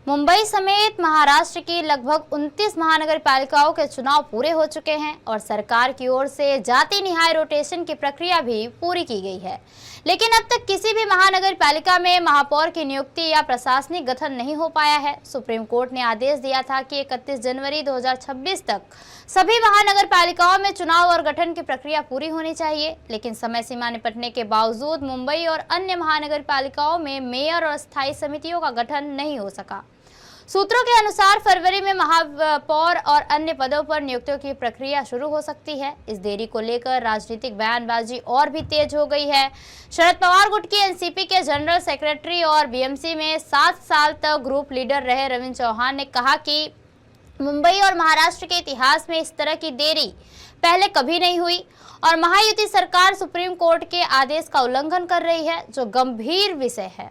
मुंबई समेत महाराष्ट्र की लगभग 29 महानगर पालिकाओं के चुनाव पूरे हो चुके हैं और सरकार की ओर से जाति निहाय रोटेशन की प्रक्रिया भी पूरी की गई है। लेकिन अब तक किसी भी महानगर पालिका में महापौर की नियुक्ति या प्रशासनिक गठन नहीं हो पाया है। सुप्रीम कोर्ट ने आदेश दिया था कि 31 जनवरी 2026 तक सभी महानगर पालिकाओं में चुनाव और गठन की प्रक्रिया पूरी होनी चाहिए, लेकिन समय सीमा निपटने के बावजूद मुंबई और अन्य महानगर पालिकाओं में मेयर और स्थायी समितियों का गठन नहीं हो सका। सूत्रों के अनुसार फरवरी में महापौर और अन्य पदों पर नियुक्तियों की प्रक्रिया शुरू हो सकती है। इस देरी को लेकर राजनीतिक बयानबाजी और भी तेज हो गई है। शरद पवार गुट की एनसीपी के जनरल सेक्रेटरी और बीएमसी में 7 साल तक ग्रुप लीडर रहे रविंद्र चौहान ने कहा कि मुंबई और महाराष्ट्र के इतिहास में इस तरह की देरी पहले कभी नहीं हुई और महायुति सरकार सुप्रीम कोर्ट के आदेश का उल्लंघन कर रही है, जो गंभीर विषय है।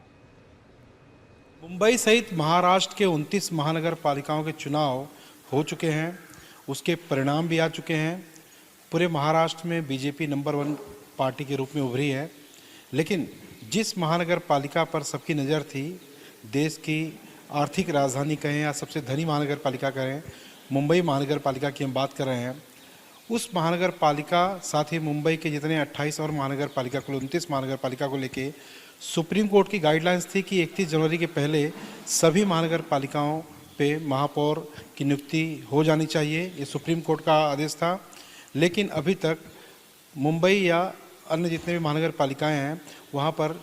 मुंबई सहित महाराष्ट्र के 29 महानगर पालिकाओं के चुनाव हो चुके हैं, उसके परिणाम भी आ चुके हैं। पूरे महाराष्ट्र में बीजेपी नंबर 1 पार्टी के रूप में उभरी है, लेकिन जिस महानगर पालिका पर सबकी नज़र थी, देश की आर्थिक राजधानी कहें या सबसे धनी महानगर पालिका कहें, मुंबई महानगर पालिका की हम बात कर रहे हैं। उस महानगर पालिका साथ ही मुंबई के जितने 28 और महानगर पालिका कुल 29 महानगर पालिका को लेके सुप्रीम कोर्ट की गाइडलाइंस थी कि 31 जनवरी के पहले सभी महानगर पालिकाओं पे महापौर की नियुक्ति हो जानी चाहिए। ये सुप्रीम कोर्ट का आदेश था, लेकिन अभी तक मुंबई या अन्य जितने भी महानगर पालिकाएं हैं वहाँ पर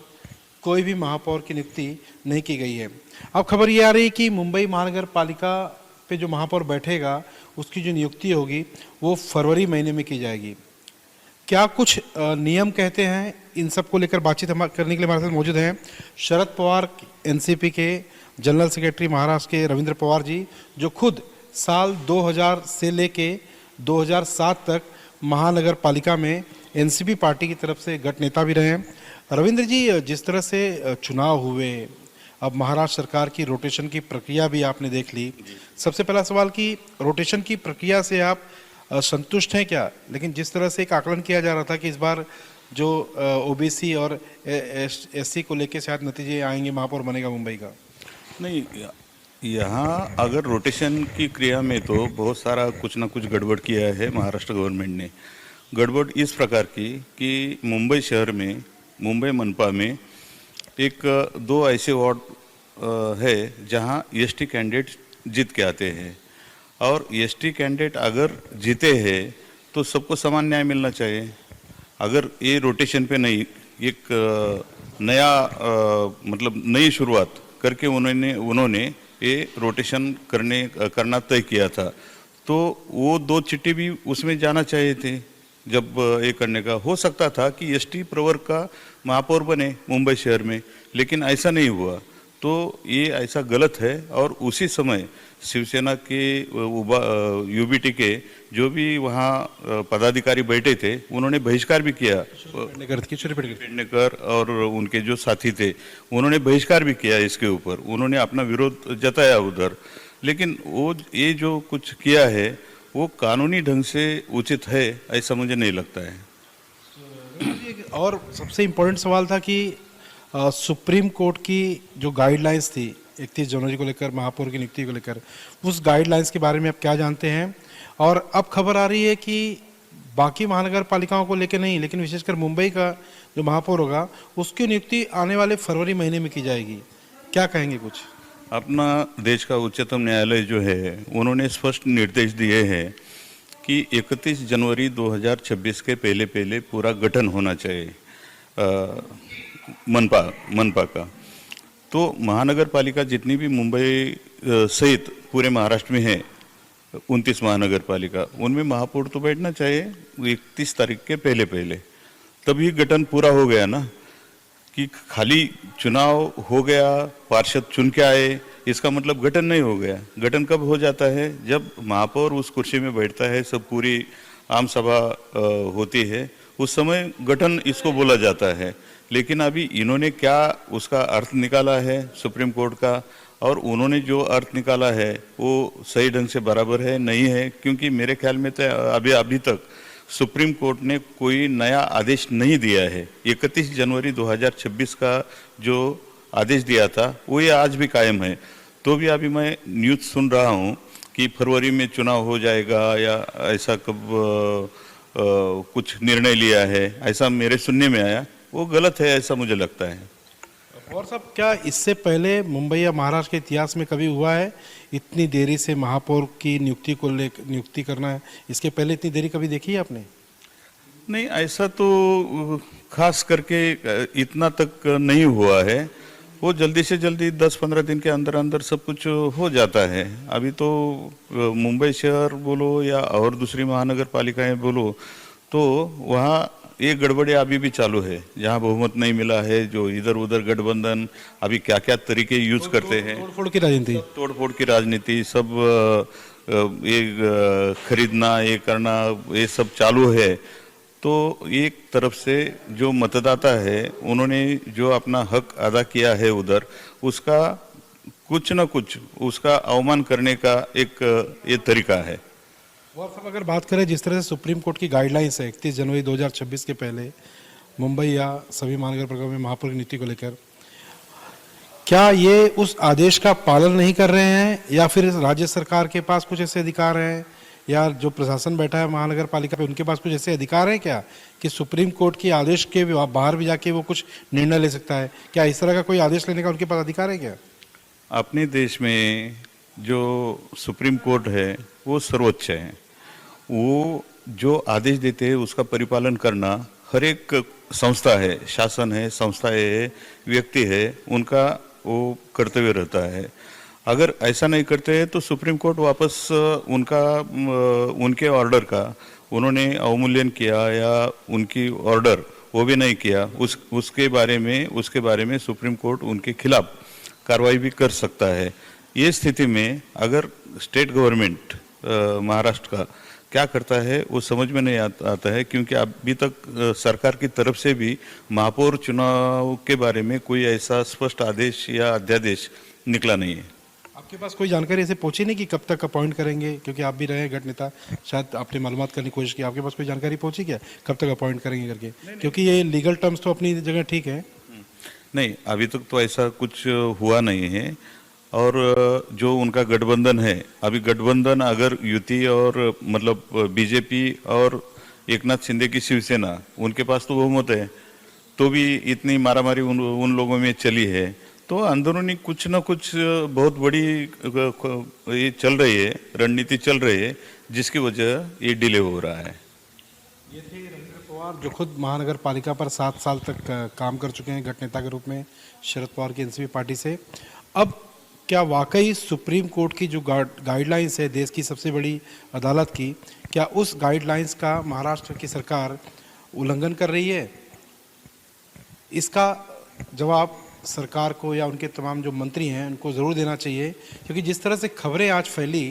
कोई भी महापौर की नियुक्ति नहीं की गई है। अब खबर ये आ रही कि मुंबई महानगर पालिका पे जो महापौर बैठेगा उसकी जो नियुक्ति होगी वो फरवरी महीने में की जाएगी। क्या कुछ नियम कहते हैं, इन सब को लेकर बातचीत करने के लिए हमारे साथ मौजूद हैं शरद पवार एनसीपी के जनरल सेक्रेटरी महाराष्ट्र के रविंद्र पवार जी, जो खुद साल 2000 से लेके 2007 तक महानगर पालिका में एनसीपी पार्टी की तरफ से गठ नेता भी रहे हैं। रविंद्र जी, जिस तरह से चुनाव हुए, अब महाराष्ट्र सरकार की रोटेशन की प्रक्रिया भी आपने देख ली। सबसे पहला सवाल कि रोटेशन की प्रक्रिया से आप संतुष्ट हैं क्या? लेकिन जिस तरह से एक आकलन किया जा रहा था कि इस बार जो ओबीसी और एससी को लेके शायद नतीजे आएंगे, महापौर बनेगा मुंबई का। नहीं, यहाँ अगर रोटेशन की क्रिया में तो बहुत सारा कुछ ना कुछ गड़बड़ किया है महाराष्ट्र गवर्नमेंट ने। गड़बड़ इस प्रकार की कि मुंबई शहर में, मुंबई मनपा में एक 2 ऐसे वार्ड है जहाँ एसटी कैंडिडेट जीत के आते हैं, और एसटी कैंडिडेट अगर जीते हैं तो सबको समान न्याय मिलना चाहिए। अगर ये रोटेशन पे नहीं, एक नया मतलब नई शुरुआत करके उन्होंने ये रोटेशन करना तय किया था, तो वो 2 चिट्ठी भी उसमें जाना चाहिए थे। जब ये करने का हो सकता था कि एसटी प्रवर्ग का महापौर बने मुंबई शहर में, लेकिन ऐसा नहीं हुआ, तो ये ऐसा गलत है। और उसी समय शिवसेना के यूबीटी के जो भी वहाँ पदाधिकारी बैठे थे उन्होंने बहिष्कार भी किया। पेडनेकर और उनके जो साथी थे उन्होंने बहिष्कार भी किया इसके ऊपर, उन्होंने अपना विरोध जताया उधर। लेकिन वो ये जो कुछ किया है वो कानूनी ढंग से उचित है ऐसा मुझे नहीं लगता है। और सबसे इम्पोर्टेंट सवाल था कि सुप्रीम कोर्ट की जो गाइडलाइंस थी 31 जनवरी को लेकर महापौर की नियुक्ति को लेकर, उस गाइडलाइंस के बारे में आप क्या जानते हैं? और अब खबर आ रही है कि बाकी महानगर पालिकाओं को लेकर नहीं, लेकिन विशेषकर मुंबई का जो महापौर होगा उसकी नियुक्ति आने वाले फरवरी महीने में की जाएगी। क्या कहेंगे कुछ? अपना देश का उच्चतम न्यायालय जो है उन्होंने स्पष्ट निर्देश दिए हैं कि 31 जनवरी 2026 के पहले पूरा गठन होना चाहिए मनपा का। तो महानगर पालिका जितनी भी मुंबई सहित पूरे महाराष्ट्र में है 29 महानगर पालिका, उनमें महापौर तो बैठना चाहिए 31 तारीख के पहले। तभी गठन पूरा हो गया ना, कि खाली चुनाव हो गया, पार्षद चुन के आए, इसका मतलब गठन नहीं हो गया। गठन कब हो जाता है? जब महापौर उस कुर्सी में बैठता है, सब पूरी आम सभा होती है, उस समय गठन इसको बोला जाता है। लेकिन अभी इन्होंने क्या उसका अर्थ निकाला है सुप्रीम कोर्ट का, और उन्होंने जो अर्थ निकाला है वो सही ढंग से बराबर है नहीं है? क्योंकि मेरे ख्याल में तो अभी तक सुप्रीम कोर्ट ने कोई नया आदेश नहीं दिया है। 31 जनवरी 2026 का जो आदेश दिया था वो ये आज भी कायम है। तो भी अभी मैं न्यूज़ सुन रहा हूँ कि फरवरी में चुनाव हो जाएगा या ऐसा कब कुछ निर्णय लिया है, ऐसा मेरे सुनने में आया। वो गलत है ऐसा मुझे लगता है। और साहब, क्या इससे पहले मुंबई या महाराष्ट्र के इतिहास में कभी हुआ है इतनी देरी से महापौर की नियुक्ति करना है? इसके पहले इतनी देरी कभी देखी है आपने? नहीं, ऐसा तो खास करके इतना तक नहीं हुआ है। वो जल्दी से जल्दी 10-15 दिन के अंदर अंदर सब कुछ हो जाता है। अभी तो मुंबई शहर बोलो या और दूसरी महानगर पालिकाएं बोलो, तो वहाँ ये गड़बड़े अभी भी चालू है। जहाँ बहुमत नहीं मिला है, जो इधर उधर गठबंधन अभी क्या क्या तरीके यूज करते हैं, तोड़फोड़ की राजनीति सब ये खरीदना, ये करना, ये सब चालू है। तो एक तरफ से जो मतदाता है उन्होंने जो अपना हक अदा किया है उधर, उसका कुछ न कुछ उसका अवमान करने का एक ये तरीका है। और सब अगर बात करें जिस तरह से सुप्रीम कोर्ट की गाइडलाइंस है 31 जनवरी 2026 के पहले मुंबई या सभी महानगर पालिकाओं में महापौर की नीति को लेकर, क्या ये उस आदेश का पालन नहीं कर रहे हैं या फिर राज्य सरकार के पास कुछ ऐसे अधिकार हैं या जो प्रशासन बैठा है महानगर पालिका पे उनके पास कुछ ऐसे अधिकार हैं क्या कि सुप्रीम कोर्ट के आदेश के बाहर भी जाके वो कुछ निर्णय ले सकता है? क्या इस तरह का कोई आदेश लेने का उनके पास अधिकार है क्या? अपने देश में जो सुप्रीम कोर्ट है वो सर्वोच्च है। वो जो आदेश देते हैं उसका परिपालन करना हर एक संस्था है, शासन है, संस्था है, व्यक्ति है, उनका वो कर्तव्य रहता है। अगर ऐसा नहीं करते हैं तो सुप्रीम कोर्ट वापस उनके ऑर्डर का उन्होंने अवमूल्यन किया या उनकी ऑर्डर वो भी नहीं किया, उसके बारे में सुप्रीम कोर्ट उनके खिलाफ कार्रवाई भी कर सकता है। ये स्थिति में अगर स्टेट गवर्नमेंट महाराष्ट्र का क्या करता है वो समझ में नहीं आता है, क्योंकि अभी तक सरकार की तरफ से भी महापौर चुनाव के बारे में कोई ऐसा स्पष्ट आदेश या अध्यादेश निकला नहीं है। आपके पास कोई जानकारी ऐसे पहुंची नहीं कि कब तक अपॉइंट करेंगे? क्योंकि आप भी रहे गठ नेता, शायद आपने मालूमात करने की कोशिश की, आपके पास कोई जानकारी पहुंची क्या कब तक अपॉइंट करेंगे करके? क्योंकि ये लीगल टर्म्स तो अपनी जगह ठीक है। नहीं, अभी तक तो ऐसा कुछ हुआ नहीं है। और जो उनका गठबंधन है, अभी गठबंधन अगर युति और मतलब बीजेपी और एकनाथ शिंदे की शिवसेना, उनके पास तो बहुमत है, तो भी इतनी मारामारी उन लोगों में चली है। तो अंदरूनी कुछ न कुछ बहुत बड़ी ये चल रही है, रणनीति चल रही है, जिसकी वजह ये डिले हो रहा है। ये थे रविंद्र पवार, जो खुद महानगर पालिका पर 7 साल तक काम कर चुके हैं गठ नेता के रूप में शरद पवार की एनसीपी पार्टी से। अब क्या वाकई सुप्रीम कोर्ट की जो गाइडलाइंस है, देश की सबसे बड़ी अदालत की, क्या उस गाइडलाइंस का महाराष्ट्र की सरकार उल्लंघन कर रही है? इसका जवाब सरकार को या उनके तमाम जो मंत्री हैं उनको ज़रूर देना चाहिए, क्योंकि जिस तरह से खबरें आज फैली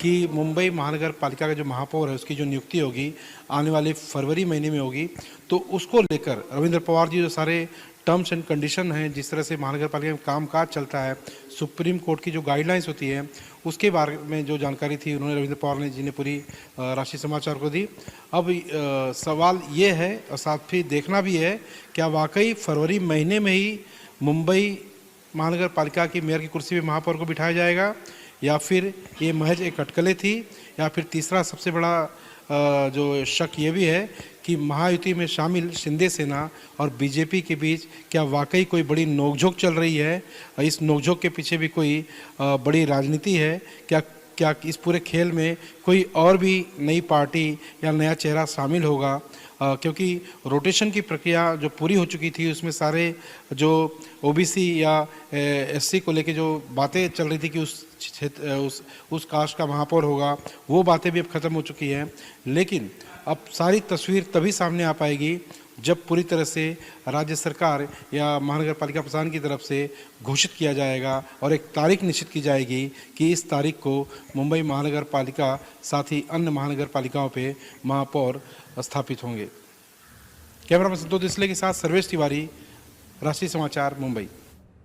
कि मुंबई महानगर पालिका का जो महापौर है उसकी जो नियुक्ति होगी आने वाले फरवरी महीने में होगी, तो उसको लेकर रविंद्र पवार जी जो सारे टर्म्स एंड कंडीशन हैं, जिस तरह से महानगर पालिका में कामकाज चलता है, सुप्रीम कोर्ट की जो गाइडलाइंस होती है उसके बारे में जो जानकारी थी उन्होंने रविंद्र पवार जी ने पूरी राष्ट्रीय समाचार को दी। अब सवाल ये है और साथ ही देखना भी है, क्या वाकई फरवरी महीने में ही मुंबई महानगर पालिका की मेयर की कुर्सी पे महापौर को बिठाया जाएगा, या फिर ये महज एक अटकलें थी, या फिर तीसरा सबसे बड़ा जो शक ये भी है कि महायुति में शामिल शिंदे सेना और बीजेपी के बीच क्या वाकई कोई बड़ी नोकझोंक चल रही है? इस नोकझोंक के पीछे भी कोई बड़ी राजनीति है क्या इस पूरे खेल में कोई और भी नई पार्टी या नया चेहरा शामिल होगा? क्योंकि रोटेशन की प्रक्रिया जो पूरी हो चुकी थी उसमें सारे जो ओबीसी या एससी को लेके जो बातें चल रही थी कि उस क्षेत्र उस कास्ट का महापौर होगा, वो बातें भी अब ख़त्म हो चुकी हैं। लेकिन अब सारी तस्वीर तभी सामने आ पाएगी जब पूरी तरह से राज्य सरकार या महानगर पालिका प्रशासन की तरफ से घोषित किया जाएगा और एक तारीख निश्चित की जाएगी कि इस तारीख को मुंबई महानगर पालिका साथ ही अन्य महानगर पालिकाओं पे महापौर स्थापित होंगे। कैमरामैन संतोष डिसले के साथ सर्वेश तिवारी, राष्ट्रीय समाचार, मुंबई।